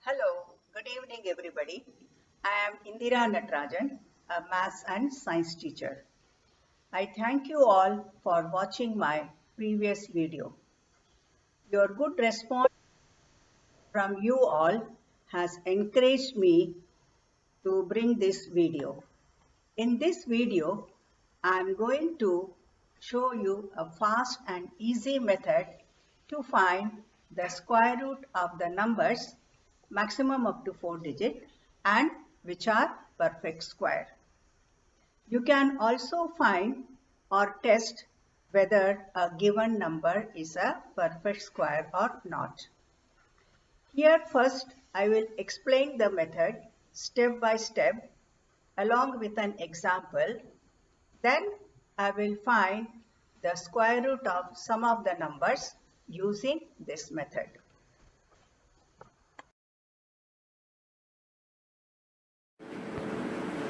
Hello, good evening everybody. I am Indira Natarajan, a maths and science teacher. I thank you all for watching my previous video. Your good response from you all has encouraged me to bring this video. In this video, I am going to show you a fast and easy method to find the square root of the numbers maximum up to 4 digits and which are perfect square. You can also find or test whether a given number is a perfect square or not. Here first I will explain the method step by step along with an example. Then I will find the square root of some of the numbers using this method.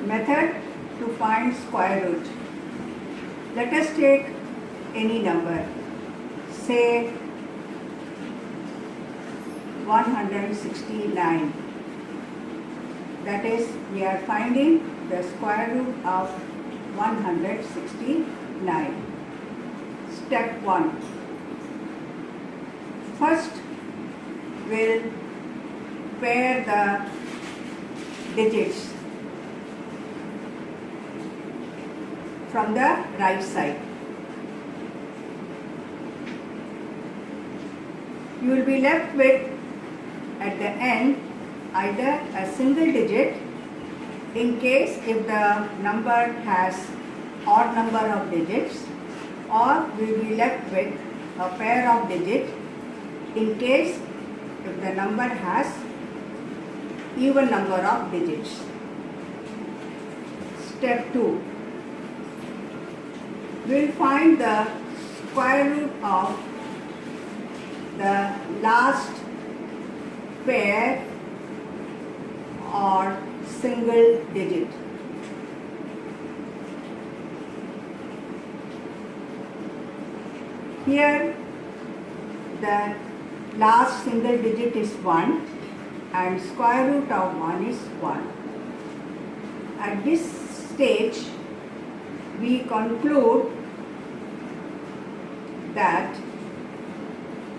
Method to find square root. Let us take any number, say 169. That is, we are finding the square root of 169. Step 1. First, we'll pair the digits from the right side. You will be left with at the end either a single digit in case if the number has odd number of digits, or we will be left with a pair of digits in case if the number has even number of digits. Step 2. We will find the square root of the last pair or single digit. Here the last single digit is 1 and square root of 1 is 1. At this stage we conclude that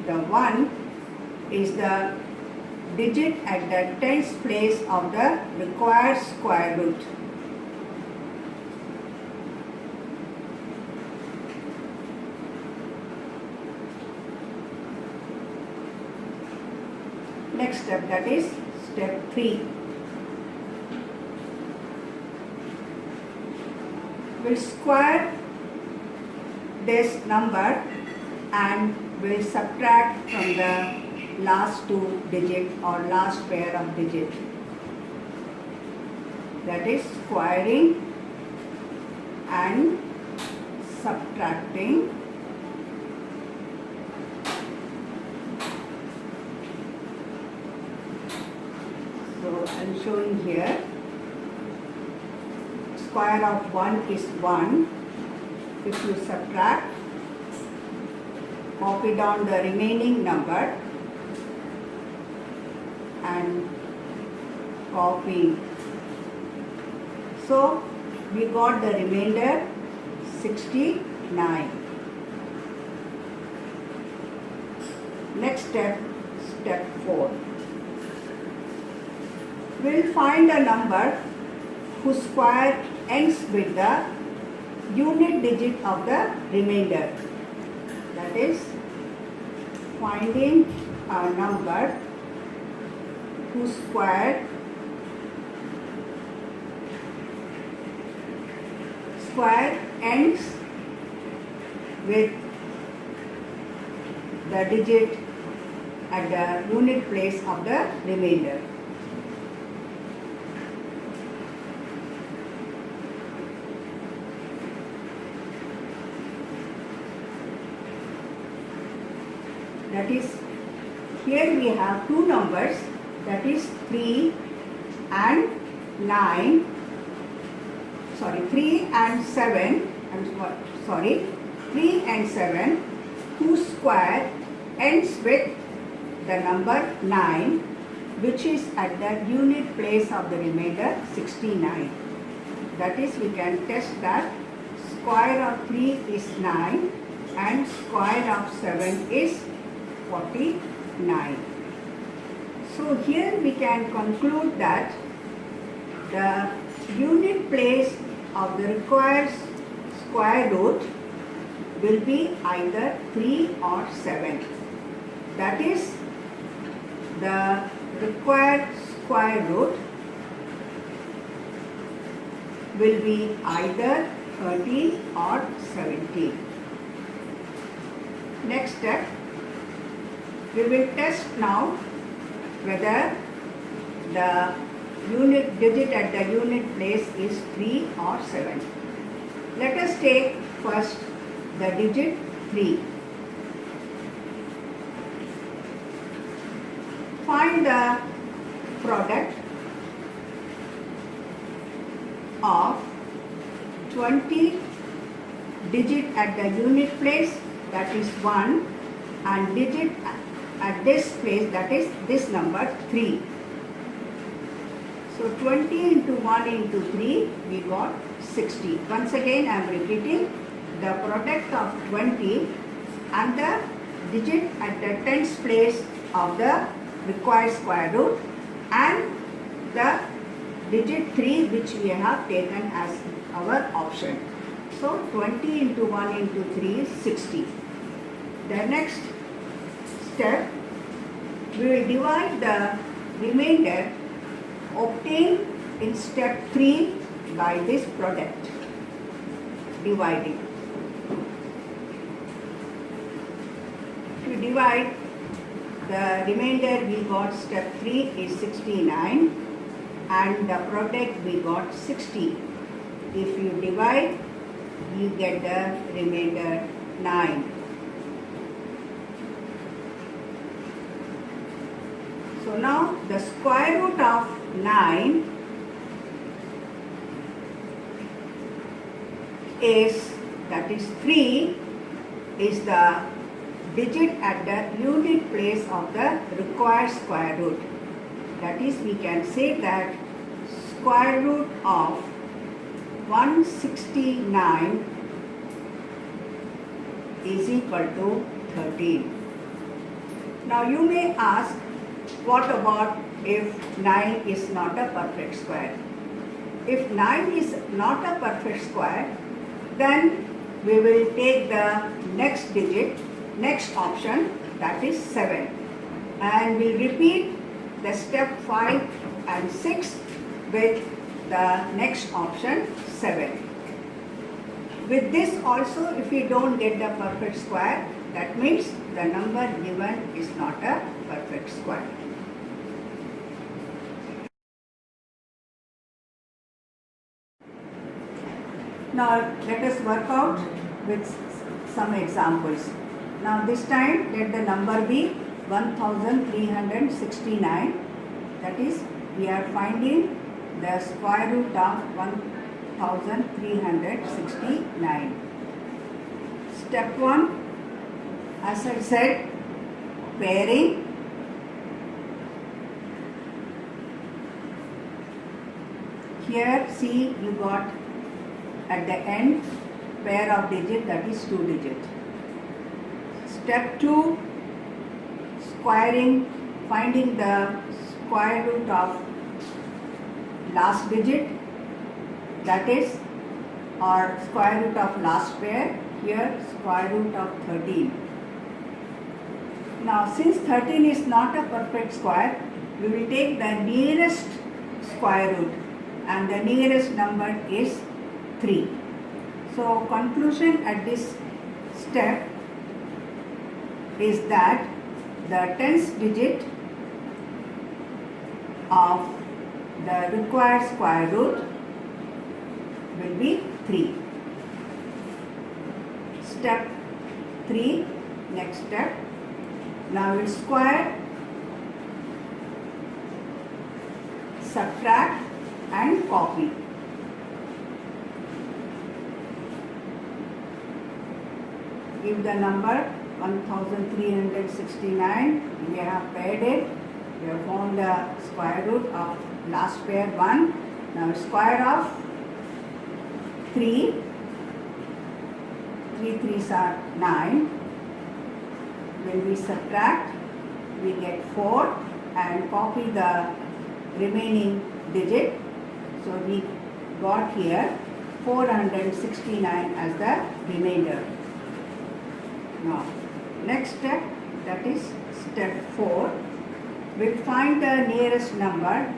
the 1 is the digit at the tens place of the required square root. Next step, that is step 3. We'll square this number and we'll subtract from the last two digit or last pair of digit. That is squaring and subtracting. So I'm showing here. Square of 1 is 1. If you subtract, copy down the remaining number and copy. So we got the remainder 69. Next step, step 4. We'll find a number whose square ends with the unit digit of the remainder. That is, finding a number whose square ends with the digit at the unit place of the remainder. That is, here we have two numbers, that is 3 and 9, 3 and 7, 3 and 7, whose square ends with the number 9 which is at the unit place of the remainder 69. That is, we can test that square of 3 is 9 and square of 7 is 49. So here we can conclude that the unit place of the required square root will be either 3 or 7. That is, the required square root will be either 13 or 17. Next step, we will test now whether the unit digit at the unit place is 3 or 7. Let us take first the digit 3. Find the product of 20 digit at the unit place, that is 1, and digit at this place, that is this number 3. So 20 into 1 into 3, we got 60. Once again I am repeating, the product of 20 and the digit at the tens place of the required square root and the digit 3 which we have taken as our option. So 20 into 1 into 3 is 60. The next step, we will divide the remainder obtained in step 3 by this product. Dividing. To divide the remainder, we got step 3 is 69 and the product we got 60. If you divide, you get the remainder 9. So now the square root of 9 is, that is 3, is the digit at the unit place of the required square root. That is, we can say that square root of 169 is equal to 13. Now you may ask, what about if 9 is not a perfect square? If 9 is not a perfect square, then we will take the next digit, next option, that is 7. And we'll repeat the step 5 and 6 with the next option 7. With this also, if we don't get the perfect square, that means the number given is not a perfect square. Now let us work out with some examples. Now this time let the number be 1369. That is, we are finding the square root of 1369. Step 1, as I said, pairing. Here see, you got at the end pair of digit, that is 2 digit. Step 2, squaring, finding the square root of last digit, that is, or square root of last pair, here square root of 13. Now since 13 is not a perfect square, we will take the nearest square root and the nearest number is 3. So conclusion at this step is that the tens digit of the required square root will be 3. Step 3, next step. Now we'll square, subtract and copy. Give the number 1369, we have paired it, We have found the square root of last pair 1. Now square of 3. 3 3s are 9. When we subtract, we get 4 and copy the remaining digit. So we got here 469 as the remainder. Now next step, that is step 4. We'll find the nearest number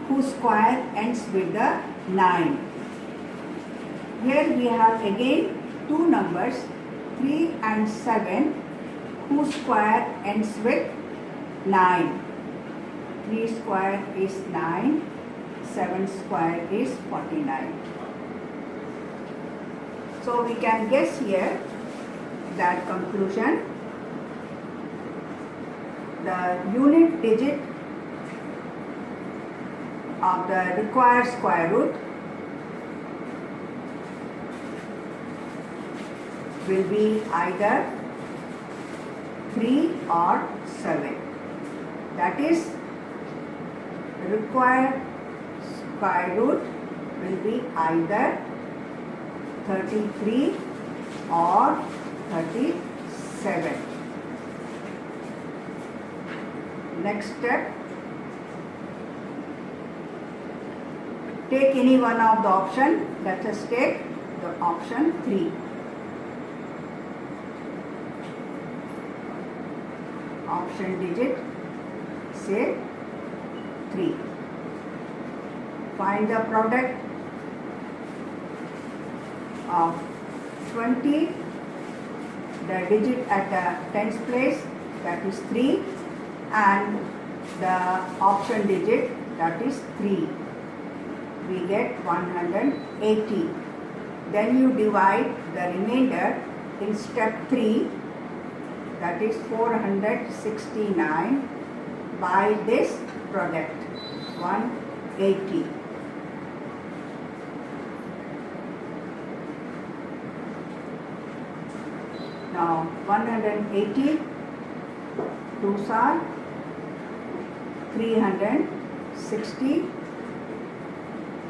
whose square ends with the 9. Here we have again two numbers 3 and 7 whose square ends with 9. 3 square is 9, 7 square is 49. So we can guess here that conclusion. The unit digit of the required square root will be either 3 or 7. That is, the required square root will be either 33 or 37. Next step, take any one of the option. Let us take the option 3. Option digit, say 3. Find the product of 20, the digit at the tens place, that is 3, and the option digit, that is 3. We get 180. Then you divide the remainder in step 3, that is 469, by this product 180. Now 180 2s are 360.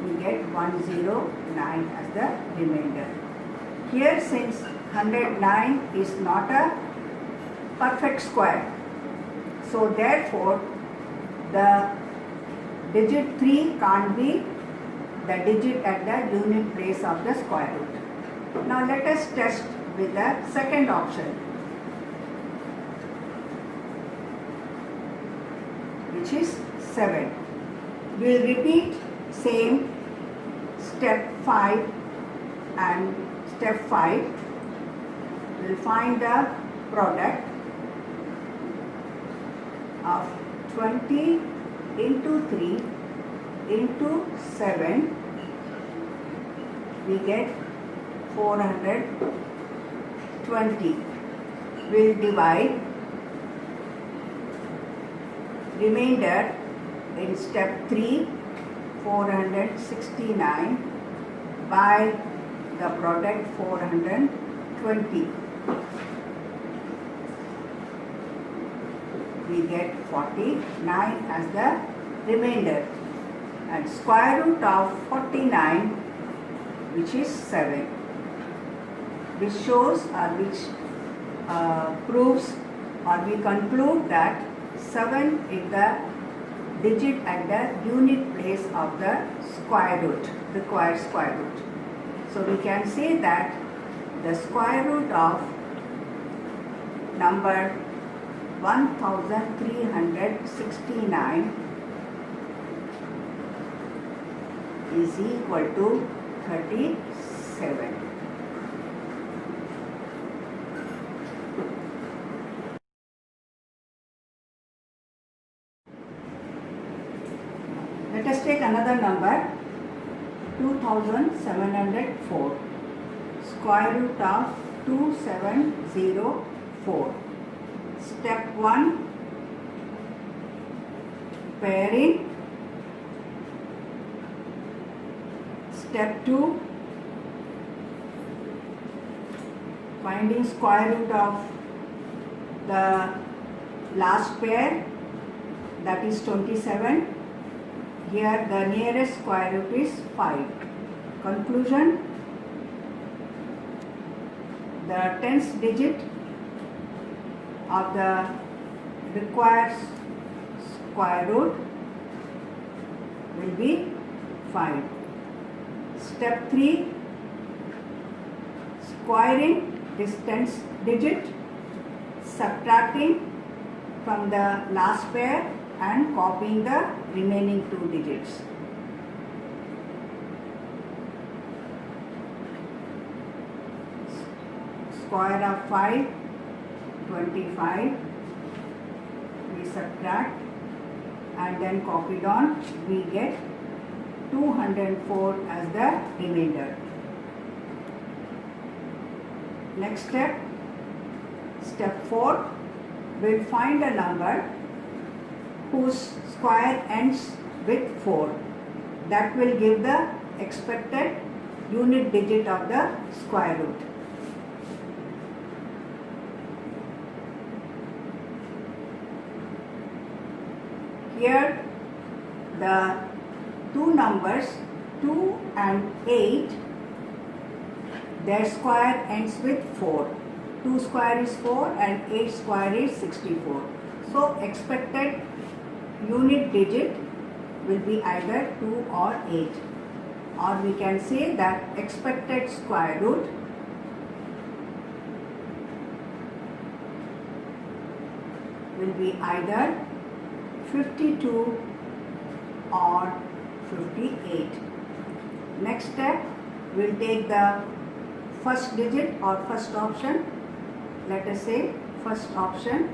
We get 109 as the remainder. Here, since 109 is not a perfect square, so therefore the digit 3 can't be the digit at the unit place of the square root. Now let us test with the second option, which is 7. We will repeat same step 5 and step 5. We will find the product of 20 into 3 into 7. We get 420. We will divide remainder in step 3, 469, by the product 420. We get 49 as the remainder, and square root of 49, which is 7, which shows or which proves or we conclude that 7 is the digit at the unit place of the square root, required square root. So we can say that the square root of number 1369 is equal to 37. Let us take another number, 2704. Square root of 2704. Step 1, pairing. Step 2, finding square root of the last pair. that is 27. Here the nearest square root is 5. Conclusion, the tens digit of the required square root will be 5. Step 3, squaring this tens digit, subtracting from the last pair and copying the remaining 2 digits. Square of 5, 25. We subtract and then copied on, we get 204 as the remainder. Next step, step 4, we'll find a number whose square ends with 4. That will give the expected unit digit of the square root. Here the two numbers 2 and 8, their square ends with 4. 2 square is 4 and 8 square is 64. So expected unit digit will be either 2 or 8. Or we can say that expected square root will be either 52 or 58. Next step, we'll take the first digit or first option. Let us say first option,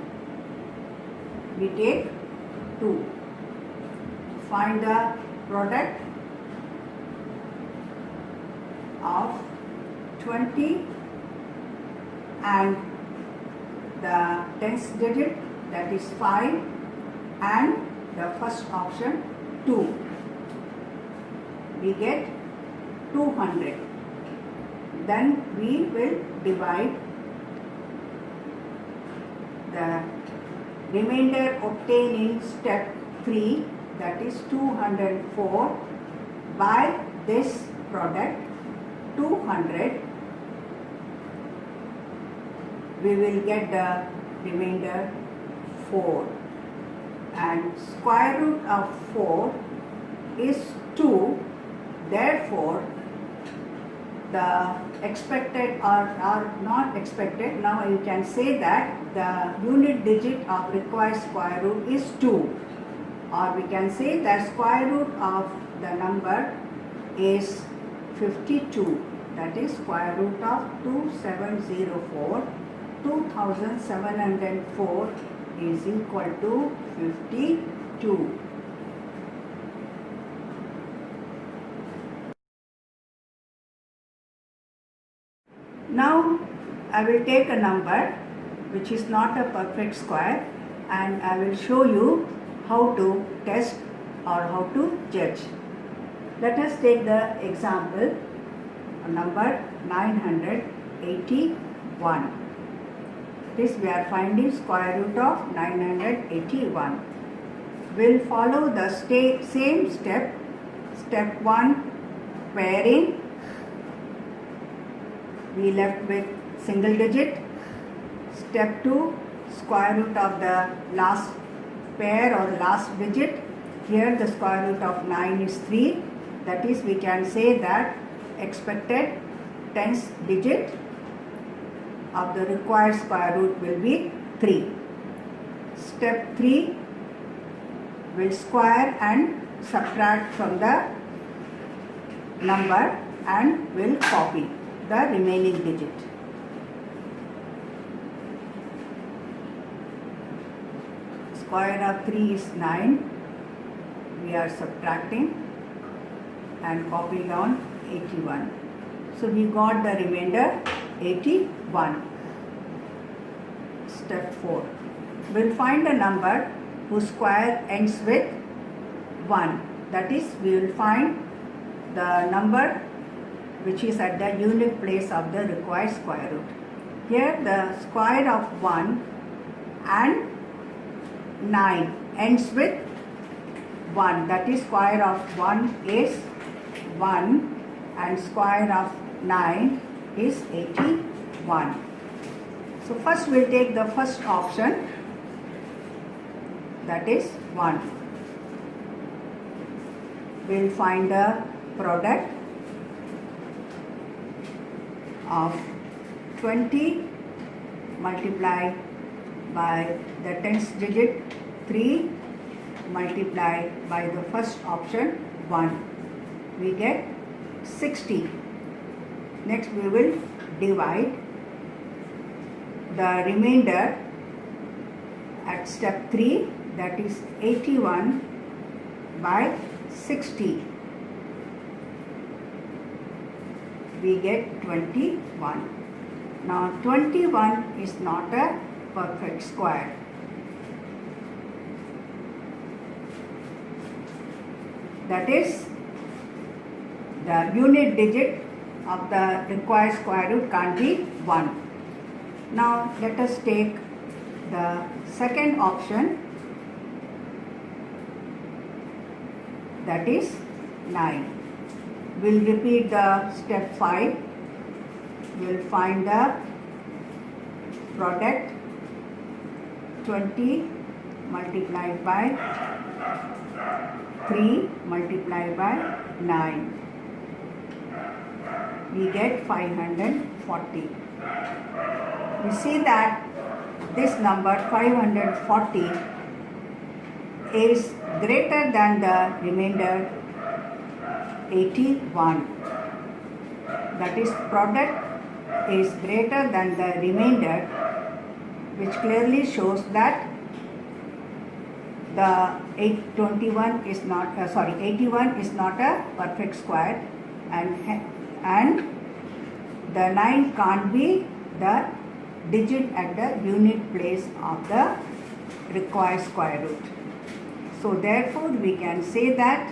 we take 2. Find the product of 20 and the tens digit, that is 5, and the first option 2. We get 200. Then we will divide the remainder obtained in step 3, that is 204, by this product 200. We will get the remainder 4. And square root of 4 is 2. Therefore, the expected or not expected, now you can say that the unit digit of required square root is 2. Or we can say that square root of the number is 52. That is square root of 2704. 2704 is equal to 52. Now I will take a number which is not a perfect square and I will show you how to test or how to judge. Let us take the example number 981. This we are finding square root of 981. We'll follow the same step. Step 1, pairing. We left with single digit. Step 2, square root of the last pair or last digit. Here the square root of 9 is 3. That is, we can say that expected tens digit of the required square root will be 3. Step 3, will square and subtract from the number and will copy the remaining digit. Square of 3 is 9. We are subtracting and copying on 81. So we got the remainder 81. Step 4. We'll find a number whose square ends with 1. That is, we will find the number which is at the unit place of the required square root. Here the square of 1 and 9 ends with 1, that is square of 1 is 1 and square of 9 is 81. So first we'll take the first option, that is 1. We'll find the product of 20 multiplied by the tens digit 3 multiplied by the first option 1. We get 60. Next we will divide the remainder at step 3, that is 81 by 60. We get 21. Now 21 is not a perfect square. That is, the unit digit of the required square root can't be 1. Now let us take the second option, that is 9. We'll repeat the step 5. We'll find the product 20 multiplied by 3 multiplied by 9. We get 540. We see that this number 540 is greater than the remainder 81. That is, product is greater than the remainder, which clearly shows that the 81 is not a perfect square, and the 9 can't be the digit at the unit place of the required square root. So therefore we can say that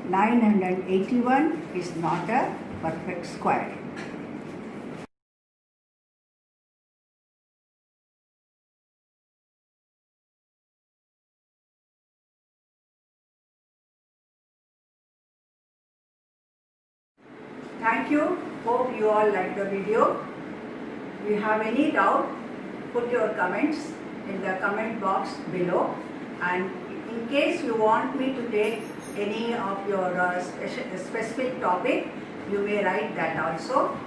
981 is not a perfect square. Thank you. Hope you all like the video. If you have any doubt, put your comments in the comment box below. And in case you want me to take any of your specific topic, you may write that also.